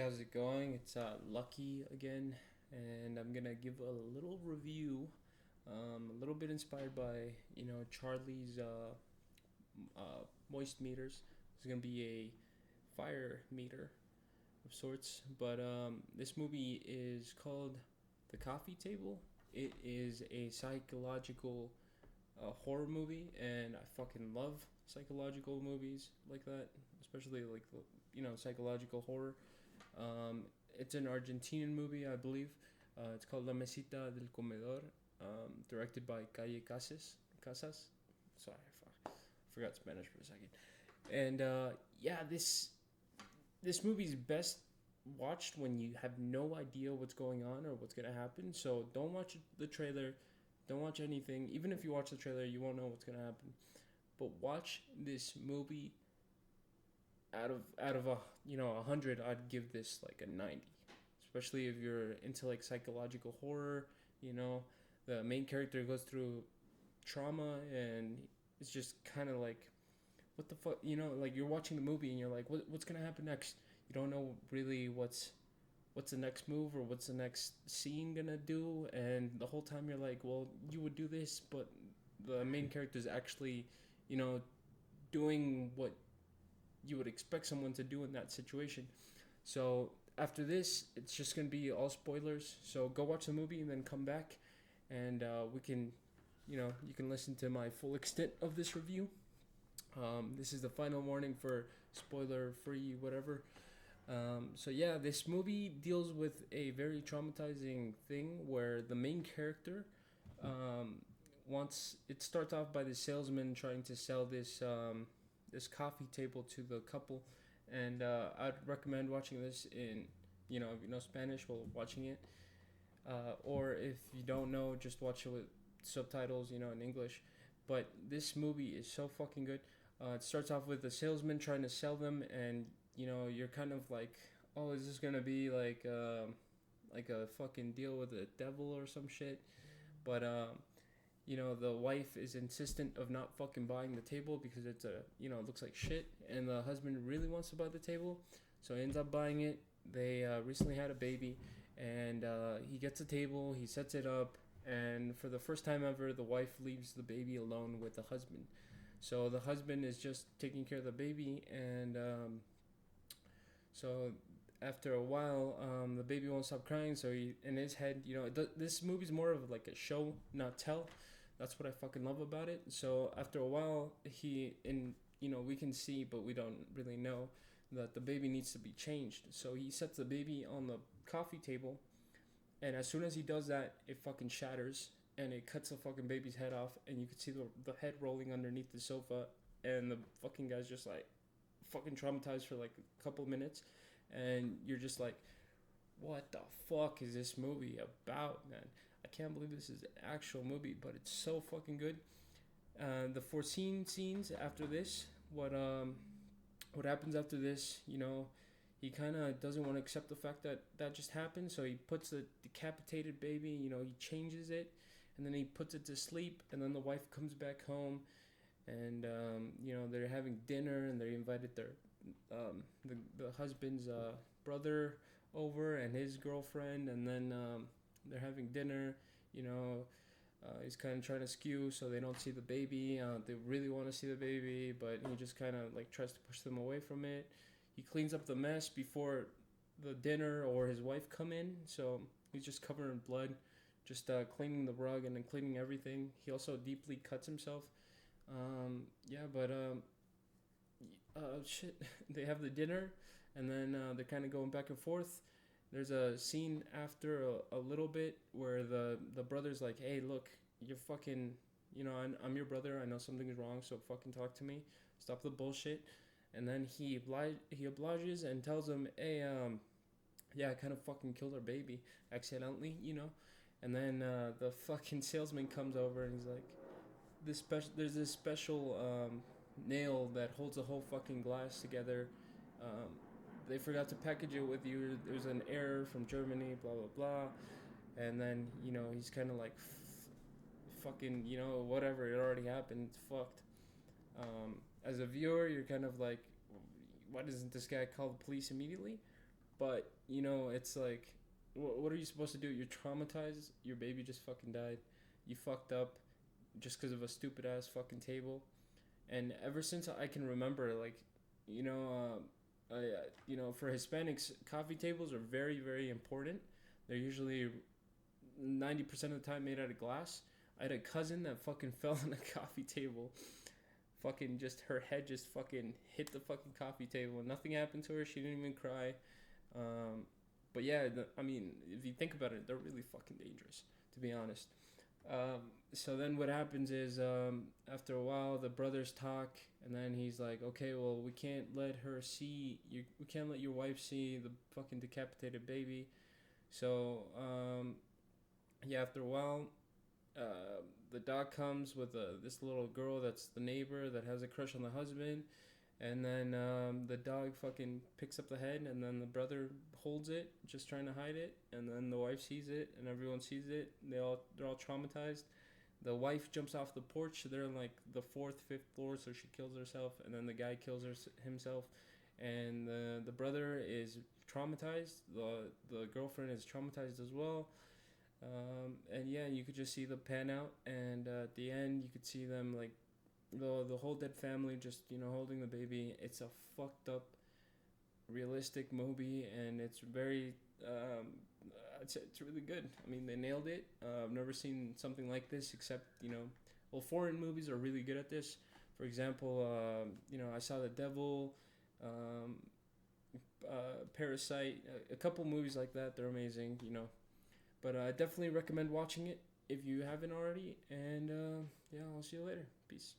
how's it going? It's Lucky again, and I'm gonna give a little review, a little bit inspired by Charlie's moist meters. It's gonna be a fire meter of sorts, but this movie is called The Coffee Table. It is a psychological horror movie, and I fucking love psychological movies like that, especially like psychological horror. Um, it's an Argentinian movie, I believe. It's called La Mesita del Comedor, directed by Caye Casas. Sorry, I forgot Spanish for a second. And yeah, this movie's best watched when you have no idea what's going on or what's gonna happen. So don't watch the trailer. Don't watch anything. Even if you watch the trailer, you won't know what's gonna happen. But watch this movie. Out of a 100, I'd give this like a 90, especially if you're into like psychological horror. You know, the main character goes through trauma, and it's just kind of like, what the fuck, like you're watching the movie and you're like, what's gonna happen next? You don't know really what's the next move or what's the next scene gonna do, and the whole time you're like, well, you would do this, but the main character is actually, you know, doing what you would expect someone to do in that situation. So after this, it's just gonna be all spoilers. So go watch the movie and then come back, and we can, you can listen to my full extent of this review. This is the final warning for spoiler free whatever. So yeah, this movie deals with a very traumatizing thing where the main character um, wants. It starts off by the salesman trying to sell this coffee table to the couple, and I'd recommend watching this in if you know Spanish while watching it, or if you don't know, just watch it with subtitles, in English. But this movie is so fucking good. It starts off with the salesman trying to sell them, and you're kind of like, oh, is this gonna be like a fucking deal with the devil or some shit? But the wife is insistent of not fucking buying the table because it's it looks like shit, and the husband really wants to buy the table, so he ends up buying it. They recently had a baby, and he gets a table, he sets it up, and for the first time ever, the wife leaves the baby alone with the husband. So the husband is just taking care of the baby, and so after a while, the baby won't stop crying. So he, in his head, this movie's more of like a show, not tell. That's what I fucking love about it. So after a while, we can see, but we don't really know that the baby needs to be changed. So he sets the baby on the coffee table, and as soon as he does that, it fucking shatters, and it cuts the fucking baby's head off, and you can see the head rolling underneath the sofa, and the fucking guy's just like fucking traumatized for like a couple minutes, and you're just like, what the fuck is this movie about, man? I can't believe this is an actual movie, but it's so fucking good. The foreseen scenes after this, what happens after this, he kind of doesn't want to accept the fact that that just happened, so he puts the decapitated baby, he changes it, and then he puts it to sleep, and then the wife comes back home, and they're having dinner, and they invited the husband's brother over and his girlfriend, and then they're having dinner. He's kind of trying to skew so they don't see the baby. They really want to see the baby, but he just kind of like tries to push them away from it. He cleans up the mess before the dinner or his wife come in, so he's just covered in blood, just cleaning the rug and then cleaning everything. He also deeply cuts himself. Yeah, but shit. They have the dinner, and then they're kind of going back and forth. There's a scene after a little bit where the brother's like, hey, look, you're fucking, I'm your brother. I know something's wrong, so fucking talk to me. Stop the bullshit. And then he obliges and tells him, hey, yeah, I kind of fucking killed our baby accidentally, And then the fucking salesman comes over and he's like, there's this special nail that holds the whole fucking glass together. Um, they forgot to package it with you. There's an error from Germany, blah blah blah. And then he's kind of like, fucking, whatever. It already happened. It's fucked. As a viewer, you're kind of like, why doesn't this guy call the police immediately? But it's like, what are you supposed to do? You're traumatized. Your baby just fucking died. You fucked up just because of a stupid ass fucking table. And ever since I can remember, like, you know, for Hispanics, coffee tables are very, very important. They're usually 90% of the time made out of glass. I had a cousin that fucking fell on a coffee table. Fucking just her head just fucking hit the fucking coffee table and nothing happened to her. She didn't even cry. Um, but yeah, I mean, if you think about it, they're really fucking dangerous, to be honest. So then what happens is, after a while, the brothers talk, and then he's like, okay, well, we can't let her see you. We can't let your wife see the fucking decapitated baby. So, yeah, after a while, the doc comes with this little girl that's the neighbor that has a crush on the husband, and then the dog fucking picks up the head, and then the brother holds it, just trying to hide it, and then the wife sees it, and everyone sees it. They're all traumatized. The wife jumps off the porch. They're in like the fourth, fifth floor, so she kills herself, and then the guy kills himself, and the brother is traumatized. The girlfriend is traumatized as well. And yeah, you could just see the pan out, and at the end, you could see them like the whole dead family just holding the baby. It's a fucked up, realistic movie, and it's very it's really good. I mean, they nailed it. I've never seen something like this except well, foreign movies are really good at this. For example, I saw The Devil, um, Parasite, a couple movies like that. They're amazing. But I definitely recommend watching it if you haven't already. And yeah, I'll see you later. Peace.